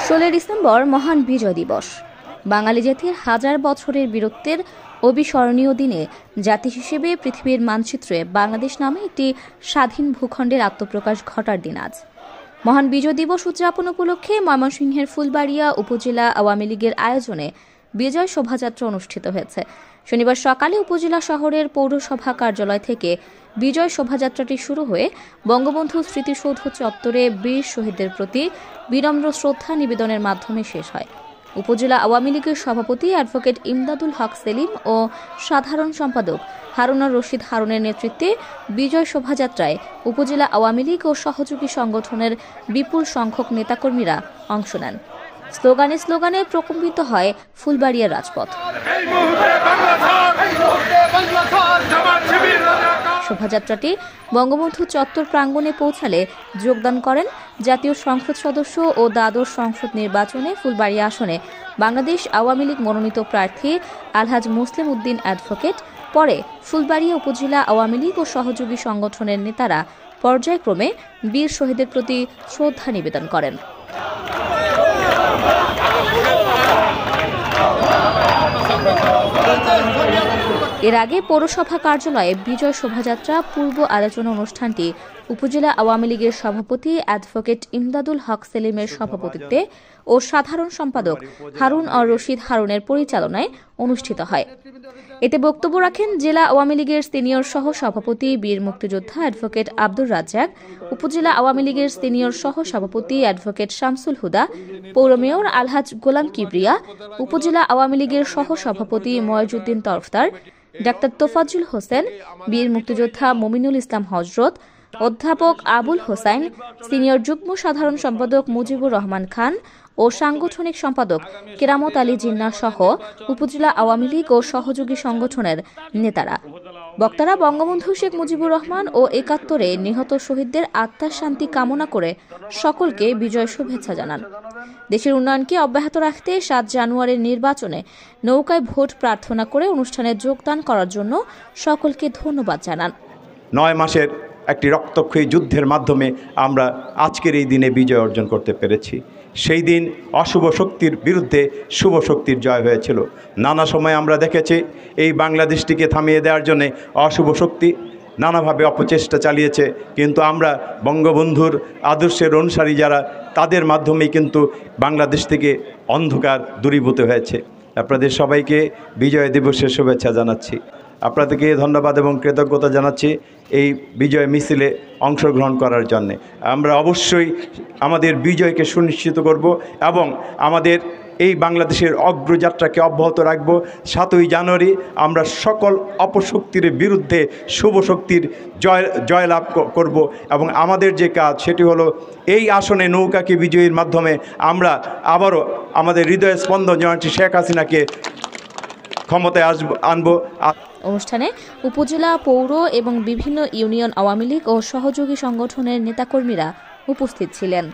16 December মহান বিজয় দিবস। বাঙালি জাতির হাজার বছরের বীরত্বের অবিস্মরণীয় দিনে জাতি হিসেবে পৃথিবীর মানচিত্রে বাংলাদেশ নামে একটি স্বাধীন ভূখণ্ডের আত্মপ্রকাশ ঘটার দিন আজ। মহান বিজয় দিবস উদযাপন উপলক্ষে ময়মনসিংহের ফুলবাড়িয়া উপজেলা আওয়ামী লীগের আয়োজনে বিজয় শোভাযাত্রা অনুষ্ঠিত হয়েছে। শনিবার সকালে উপজেলা শহরের পৌরসভা কার্যালয় থেকে বিজয় শোভাযাত্রাটি শুরু হয়ে বঙ্গবন্ধু স্মৃতিসৌধ চত্বরে বীর শহীদদের প্রতি বিনম্র শ্রদ্ধা নিবেদনের মাধ্যমে শেষ হয়। উপজেলা আওয়ামী লীগের সভাপতি অ্যাডভোকেট ইমদাদুল হক সেলিম ও সাধারণ সম্পাদক হারুনুর রশিদ হারুনের নেতৃত্বে বিজয় শোভাযাত্রায় উপজেলা আওয়ামী লীগ ও সহযোগী সংগঠনের বিপুল সংখ্যক নেতাকর্মীরা অংশ নেন। স্লোগানে স্লোগানে প্রকম্পিত হয় ফুলবাড়িয়ার রাজপথ। শোভাযাত্রাটি বঙ্গবন্ধু চত্বর প্রাঙ্গণে পৌঁছালে যোগদান করেন জাতীয় সংসদ সদস্য ও দ্বাদশ সংসদ নির্বাচনে ফুলবাড়িয়া আসনে বাংলাদেশ আওয়ামী লীগ মনোনীত প্রার্থী আলহাজ মুসলিম উদ্দিন অ্যাডভোকেট। পরে ফুলবাড়িয়া উপজেলা আওয়ামী লীগ ও সহযোগী সংগঠনের নেতারা পর্যায়ক্রমে বীর শহীদের প্রতি শ্রদ্ধা নিবেদন করেন। এর আগে পৌরসভা কার্যালয়ে বিজয় শোভাযাত্রা পূর্ব আলোচনা অনুষ্ঠানটি উপজেলা আওয়ামী লীগের সভাপতি অ্যাডভোকেট ইমদাদুল হক সেলিমের সভাপতিত্বে ও সাধারণ সম্পাদক হারুনুর রশিদ হারুনের পরিচালনায় অনুষ্ঠিত হয়। এতে বক্তব্য রাখেন জেলা আওয়ামী লীগের সিনিয়র সহ সভাপতি বীর মুক্তিযোদ্ধা অ্যাডভোকেট আব্দুর রাজ্জাক, উপজেলা আওয়ামী লীগের সিনিয়র সহ সভাপতি অ্যাডভোকেট শামসুল হুদা, পৌর মেয়র আলহাজ গোলাম কিবরিয়া, উপজেলা আওয়ামী লীগের সহ সভাপতি ময়জউদ্দিন তরফদার, ডাক্তার তোফাজ্জল হোসেন, বীর মুক্তিযোদ্ধা মমিনুল ইসলাম হজরত, অধ্যাপক আবুল হোসাইন, সিনিয়র যুগ্ম সাধারণ সম্পাদক মুজিবুর রহমান খান ও সাংগঠনিক সম্পাদক কেরামত আলী জিন্না সহ উপজেলা আওয়ামী লীগ ও সহযোগী সংগঠনের নেতারা। বক্তারা বঙ্গবন্ধু শেখ মুজিবুর রহমান ও ৭১-এ নিহত শহীদদের আত্মার শান্তি কামনা করে সকলকে বিজয় শুভেচ্ছা জানান। দেশের উন্নয়নকে অব্যাহত রাখতে ৭ জানুয়ারির নির্বাচনে নৌকায় ভোট প্রার্থনা করে অনুষ্ঠানে যোগদান করার জন্য সকলকে ধন্যবাদ জানান। ৯ মাসের একটি রক্তক্ষয়ী যুদ্ধের মাধ্যমে আমরা আজকের এই দিনে বিজয় অর্জন করতে পেরেছি। সেই দিন অশুভ শক্তির বিরুদ্ধে শুভ শক্তির জয় হয়েছিল। নানা সময় আমরা দেখেছি এই বাংলাদেশটিকে থামিয়ে দেওয়ার জন্য অশুভ শক্তি নানাভাবে অপচেষ্টা চালিয়েছে, কিন্তু আমরা বঙ্গবন্ধুর আদর্শের অনুসারী যারা, তাদের মাধ্যমেই কিন্তু বাংলাদেশ থেকে অন্ধকার দূরীভূত হয়েছে। আপনাদের সবাইকে বিজয় দিবসের শুভেচ্ছা জানাচ্ছি। আপনাদেরকে ধন্যবাদ এবং কৃতজ্ঞতা জানাচ্ছি এই বিজয় মিছিলে অংশগ্রহণ করার জন্য। আমরা অবশ্যই আমাদের বিজয়কে সুনিশ্চিত করব এবং আমাদের এই বাংলাদেশের অগ্রযাত্রাকে অব্যাহত রাখব। ৭ই জানুয়ারি আমরা সকল অপশক্তির বিরুদ্ধে শুভ শক্তির জয়লাভ করব এবং আমাদের যে কাজ সেটি হলো এই আসনে নৌকাকে বিজয়ীর মাধ্যমে আমরা আবারও আমাদের হৃদয় স্পন্দন জননেত্রী শেখ হাসিনাকে ক্ষমতায় আনব। অনুষ্ঠানে উপজেলা, পৌর এবং বিভিন্ন ইউনিয়ন আওয়ামী লীগ ও সহযোগী সংগঠনের নেতাকর্মীরা উপস্থিত ছিলেন।